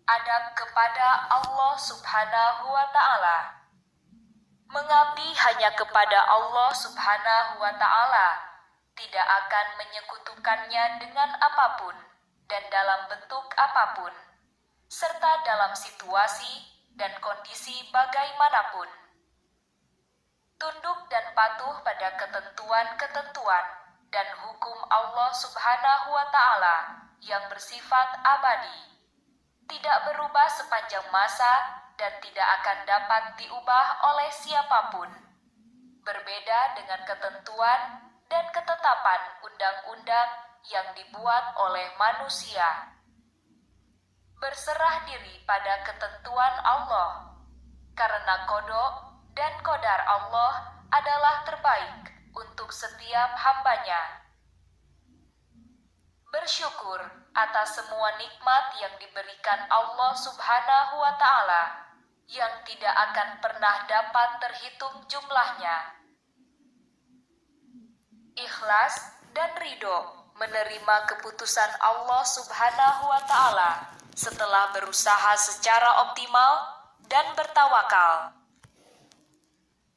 adab kepada Allah Subhanahu wa Ta'ala. Mengabdi hanya kepada Allah Subhanahu wa Ta'ala, tidak akan menyekutukannya dengan apapun dan dalam bentuk apapun, serta dalam situasi dan kondisi bagaimanapun. Tunduk dan patuh pada ketentuan-ketentuan dan hukum Allah Subhanahu wa Ta'ala yang bersifat abadi, tidak berubah sepanjang masa dan tidak akan dapat diubah oleh siapapun. Berbeda dengan ketentuan dan ketetapan undang-undang yang dibuat oleh manusia. Berserah diri pada ketentuan Allah, karena qada dan qadar Allah adalah terbaik untuk setiap hambanya. Bersyukur atas semua nikmat yang diberikan Allah Subhanahu wa Ta'ala yang tidak akan pernah dapat terhitung jumlahnya. Ikhlas dan ridho menerima keputusan Allah Subhanahu wa Ta'ala setelah berusaha secara optimal dan bertawakal.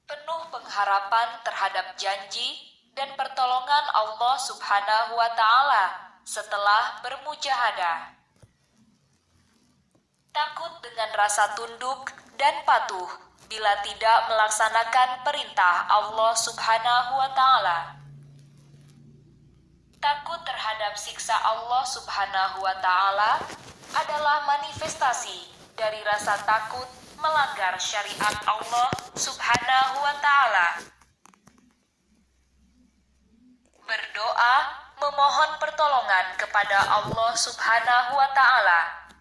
Penuh pengharapan terhadap janji dan pertolongan Allah Subhanahu wa Ta'ala setelah bermujahadah. Takut dengan rasa tunduk dan patuh bila tidak melaksanakan perintah Allah Subhanahu wa Ta'ala. Takut terhadap siksa Allah Subhanahu wa Ta'ala adalah manifestasi dari rasa takut melanggar syariat Allah Subhanahu wa Ta'ala. Berdoa memohon pertolongan kepada Allah Subhanahu wa Ta'ala.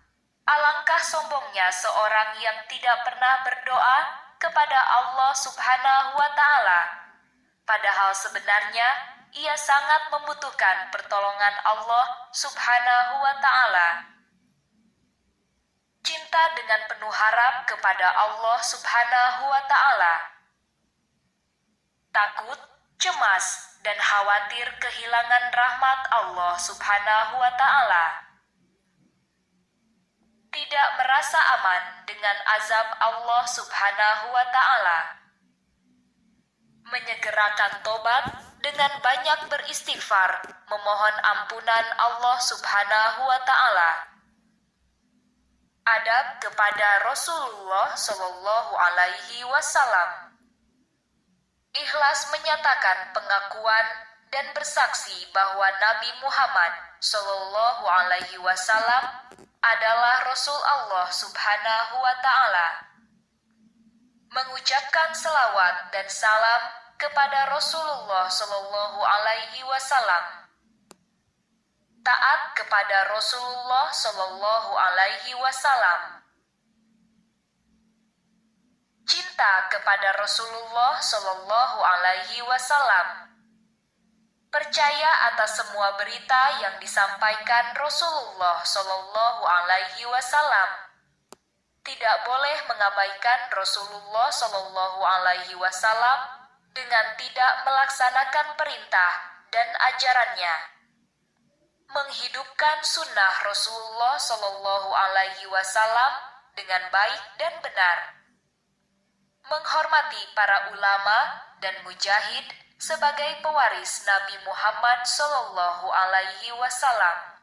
Alangkah sombongnya seorang yang tidak pernah berdoa kepada Allah Subhanahu wa Ta'ala, padahal sebenarnya ia sangat membutuhkan pertolongan Allah Subhanahu wa Ta'ala. Cinta dengan penuh harap kepada Allah Subhanahu wa Ta'ala. Takut, cemas, dan khawatir kehilangan rahmat Allah Subhanahu wa Ta'ala. Tidak merasa aman dengan azab Allah Subhanahu wa Ta'ala. Menyegerakan tobat dengan banyak beristighfar, memohon ampunan Allah Subhanahu wa Ta'ala. Adab kepada Rasulullah Shallallahu Alaihi Wasallam. Ikhlas menyatakan pengakuan dan bersaksi bahwa Nabi Muhammad Shallallahu Alaihi Wasallam adalah Rasul Allah Subhanahu wa Ta'ala. Mengucapkan selawat dan salam kepada Rasulullah Shallallahu Alaihi Wasallam. Taat kepada Rasulullah Shallallahu Alaihi Wasallam. Cinta kepada Rasulullah Shallallahu Alaihi Wasallam. Percaya atas semua berita yang disampaikan Rasulullah Shallallahu Alaihi Wasallam. Tidak boleh mengabaikan Rasulullah Shallallahu Alaihi Wasallam dengan tidak melaksanakan perintah dan ajarannya. Menghidupkan sunnah Rasulullah Shallallahu Alaihi Wasallam dengan baik dan benar. Menghormati para ulama dan mujahid sebagai pewaris Nabi Muhammad Shallallahu Alaihi Wasallam.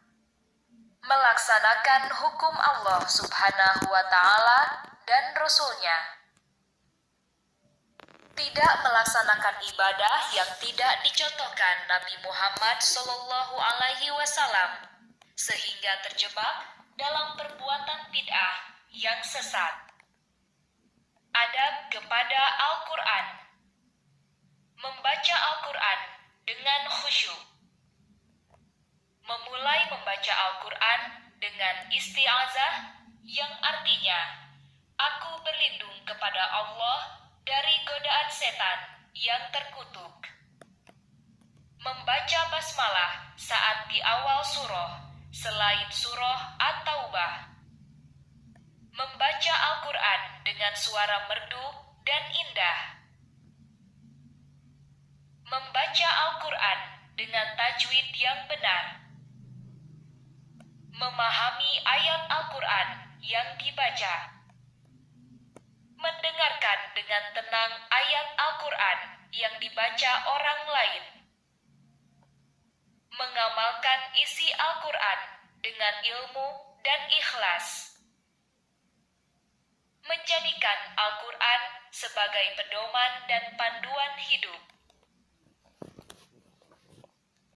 Melaksanakan hukum Allah Subhanahu wa Ta'ala dan Rasul-Nya. Tidak melaksanakan ibadah yang tidak dicontohkan Nabi Muhammad Shallallahu Alaihi Wasallam, sehingga terjebak dalam perbuatan bid'ah yang sesat. Adab kepada Al-Quran. Membaca Al-Quran dengan khusyuk. Memulai membaca Al-Quran dengan isti'azah yang artinya, aku berlindung kepada Allah dari godaan setan yang terkutuk. Membaca basmalah saat di awal surah, selain surah At-Taubah. Membaca Al-Quran dengan suara merdu dan indah. Membaca Al-Quran dengan tajwid yang benar. Memahami ayat Al-Quran yang dibaca. Mendengarkan dengan tenang ayat Al-Quran yang dibaca orang lain. Mengamalkan isi Al-Quran dengan ilmu dan ikhlas. Menjadikan Al-Quran sebagai pedoman dan panduan hidup.